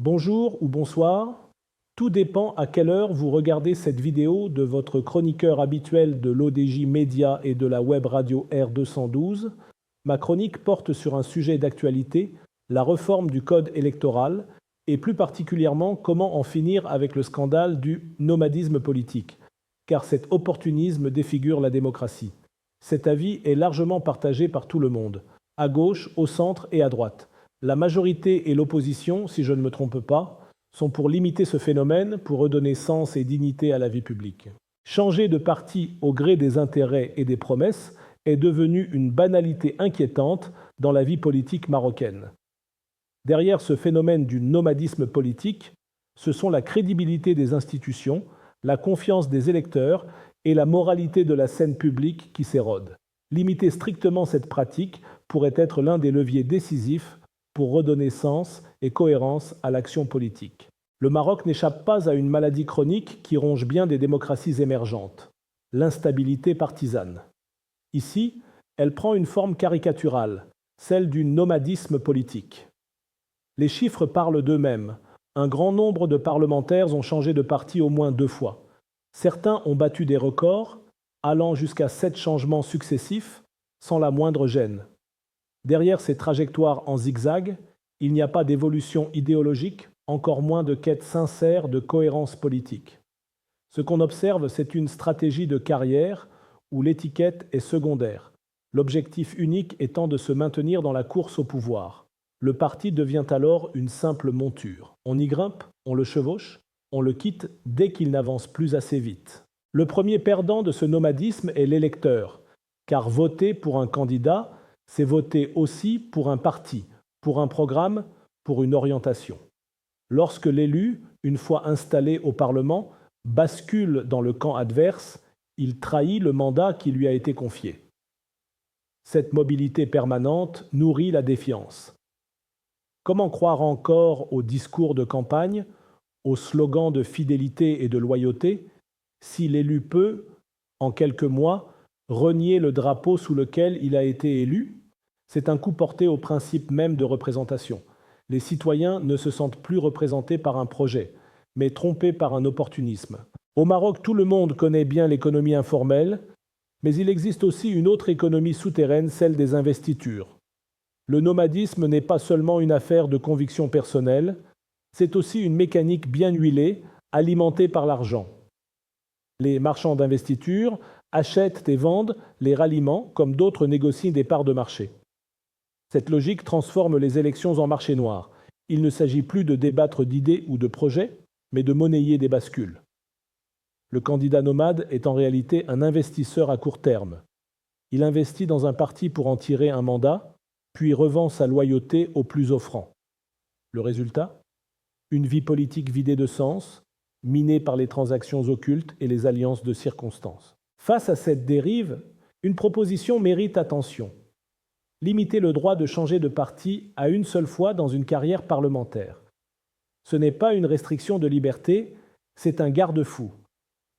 Bonjour ou bonsoir, tout dépend à quelle heure vous regardez cette vidéo de votre chroniqueur habituel de l'ODJ Média et de la web radio R212. Ma chronique porte sur un sujet d'actualité, la réforme du code électoral, et plus particulièrement comment en finir avec le scandale du nomadisme politique, car cet opportunisme défigure la démocratie. Cet avis est largement partagé par tout le monde, à gauche, au centre et à droite. La majorité et l'opposition, si je ne me trompe pas, sont pour limiter ce phénomène, pour redonner sens et dignité à la vie publique. Changer de parti au gré des intérêts et des promesses est devenu une banalité inquiétante dans la vie politique marocaine. Derrière ce phénomène du nomadisme politique, ce sont la crédibilité des institutions, la confiance des électeurs et la moralité de la scène publique qui s'érodent. Limiter strictement cette pratique pourrait être l'un des leviers décisifs pour redonner sens et cohérence à l'action politique. Le Maroc n'échappe pas à une maladie chronique qui ronge bien des démocraties émergentes, l'instabilité partisane. Ici, elle prend une forme caricaturale, celle du nomadisme politique. Les chiffres parlent d'eux-mêmes. Un grand nombre de parlementaires ont changé de parti au moins 2 fois. Certains ont battu des records, allant jusqu'à 7 changements successifs, sans la moindre gêne. Derrière ces trajectoires en zigzag, il n'y a pas d'évolution idéologique, encore moins de quête sincère de cohérence politique. Ce qu'on observe, c'est une stratégie de carrière où l'étiquette est secondaire, l'objectif unique étant de se maintenir dans la course au pouvoir. Le parti devient alors une simple monture. On y grimpe, on le chevauche, on le quitte dès qu'il n'avance plus assez vite. Le premier perdant de ce nomadisme est l'électeur, car voter pour un candidat, c'est voter aussi pour un parti, pour un programme, pour une orientation. Lorsque l'élu, une fois installé au Parlement, bascule dans le camp adverse, il trahit le mandat qui lui a été confié. Cette mobilité permanente nourrit la défiance. Comment croire encore aux discours de campagne, aux slogans de fidélité et de loyauté, si l'élu peut, en quelques mois, renier le drapeau sous lequel il a été élu? C'est un coup porté au principe même de représentation. Les citoyens ne se sentent plus représentés par un projet, mais trompés par un opportunisme. Au Maroc, tout le monde connaît bien l'économie informelle, mais il existe aussi une autre économie souterraine, celle des investitures. Le nomadisme n'est pas seulement une affaire de conviction personnelle, c'est aussi une mécanique bien huilée, alimentée par l'argent. Les marchands d'investiture achètent et vendent les ralliements comme d'autres négocient des parts de marché. Cette logique transforme les élections en marché noir. Il ne s'agit plus de débattre d'idées ou de projets, mais de monnayer des bascules. Le candidat nomade est en réalité un investisseur à court terme. Il investit dans un parti pour en tirer un mandat, puis revend sa loyauté au plus offrant. Le résultat ? Une vie politique vidée de sens, minée par les transactions occultes et les alliances de circonstances. Face à cette dérive, une proposition mérite attention. Limiter le droit de changer de parti à une seule fois dans une carrière parlementaire. Ce n'est pas une restriction de liberté, c'est un garde-fou.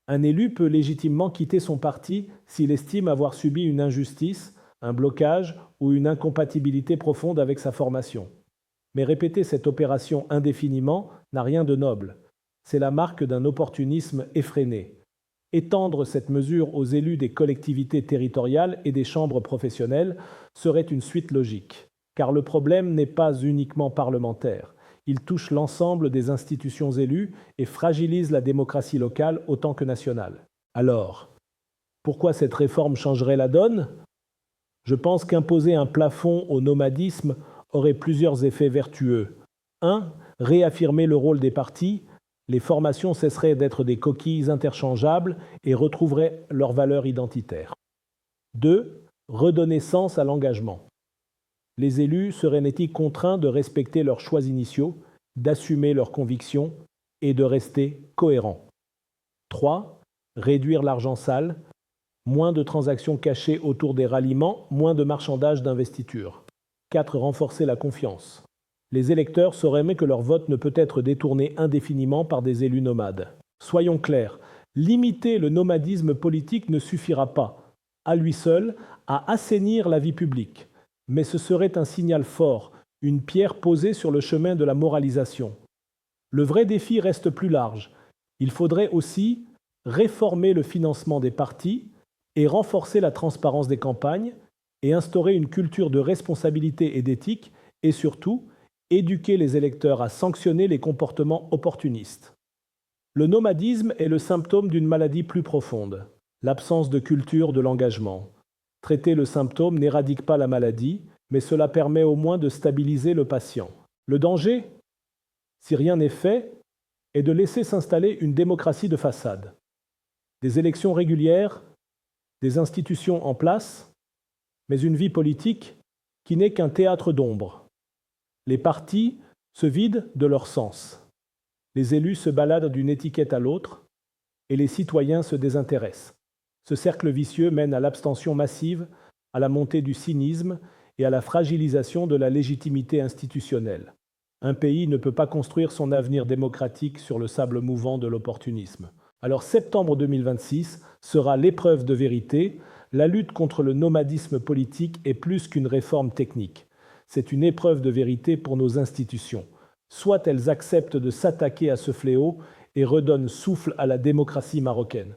Un élu peut légitimement quitter son parti s'il estime avoir subi une injustice, un blocage ou une incompatibilité profonde avec sa formation. Mais répéter cette opération indéfiniment n'a rien de noble. C'est la marque d'un opportunisme effréné. Étendre cette mesure aux élus des collectivités territoriales et des chambres professionnelles serait une suite logique, car le problème n'est pas uniquement parlementaire. Il touche l'ensemble des institutions élues et fragilise la démocratie locale autant que nationale. Alors, pourquoi cette réforme changerait la donne ? Je pense qu'imposer un plafond au nomadisme aurait plusieurs effets vertueux. 1. Réaffirmer le rôle des partis. Les formations cesseraient d'être des coquilles interchangeables et retrouveraient leur valeur identitaire. 2. Redonner sens à l'engagement. Les élus seraient contraints de respecter leurs choix initiaux, d'assumer leurs convictions et de rester cohérents. 3. Réduire l'argent sale. Moins de transactions cachées autour des ralliements, moins de marchandage d'investiture. 4. Renforcer la confiance. Les électeurs sauraient que leur vote ne peut être détourné indéfiniment par des élus nomades. Soyons clairs, limiter le nomadisme politique ne suffira pas, à lui seul, à assainir la vie publique. Mais ce serait un signal fort, une pierre posée sur le chemin de la moralisation. Le vrai défi reste plus large. Il faudrait aussi réformer le financement des partis et renforcer la transparence des campagnes et instaurer une culture de responsabilité et d'éthique et surtout éduquer les électeurs à sanctionner les comportements opportunistes. Le nomadisme est le symptôme d'une maladie plus profonde, l'absence de culture de l'engagement. Traiter le symptôme n'éradique pas la maladie, mais cela permet au moins de stabiliser le patient. Le danger, si rien n'est fait, est de laisser s'installer une démocratie de façade. Des élections régulières, des institutions en place, mais une vie politique qui n'est qu'un théâtre d'ombre. Les partis se vident de leur sens. Les élus se baladent d'une étiquette à l'autre et les citoyens se désintéressent. Ce cercle vicieux mène à l'abstention massive, à la montée du cynisme et à la fragilisation de la légitimité institutionnelle. Un pays ne peut pas construire son avenir démocratique sur le sable mouvant de l'opportunisme. Alors septembre 2026 sera l'épreuve de vérité. La lutte contre le nomadisme politique est plus qu'une réforme technique. C'est une épreuve de vérité pour nos institutions. Soit elles acceptent de s'attaquer à ce fléau et redonnent souffle à la démocratie marocaine.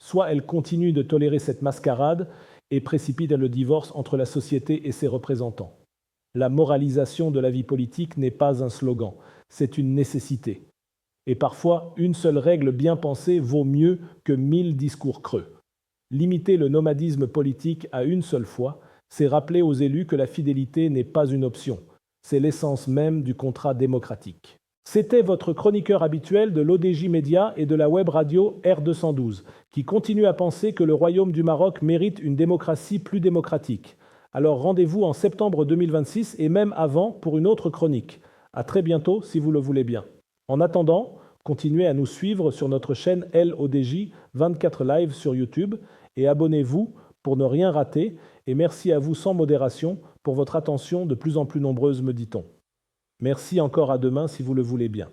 Soit elles continuent de tolérer cette mascarade et précipitent le divorce entre la société et ses représentants. La moralisation de la vie politique n'est pas un slogan, c'est une nécessité. Et parfois, une seule règle bien pensée vaut mieux que 1000 discours creux. Limiter le nomadisme politique à une seule fois, c'est rappeler aux élus que la fidélité n'est pas une option. C'est l'essence même du contrat démocratique. C'était votre chroniqueur habituel de l'ODJ Média et de la web radio R212, qui continue à penser que le Royaume du Maroc mérite une démocratie plus démocratique. Alors rendez-vous en septembre 2026 et même avant pour une autre chronique. À très bientôt si vous le voulez bien. En attendant, continuez à nous suivre sur notre chaîne LODJ 24 Live sur YouTube et abonnez-vous pour ne rien rater. Et merci à vous sans modération pour votre attention de plus en plus nombreuse, me dit-on. Merci encore, à demain si vous le voulez bien.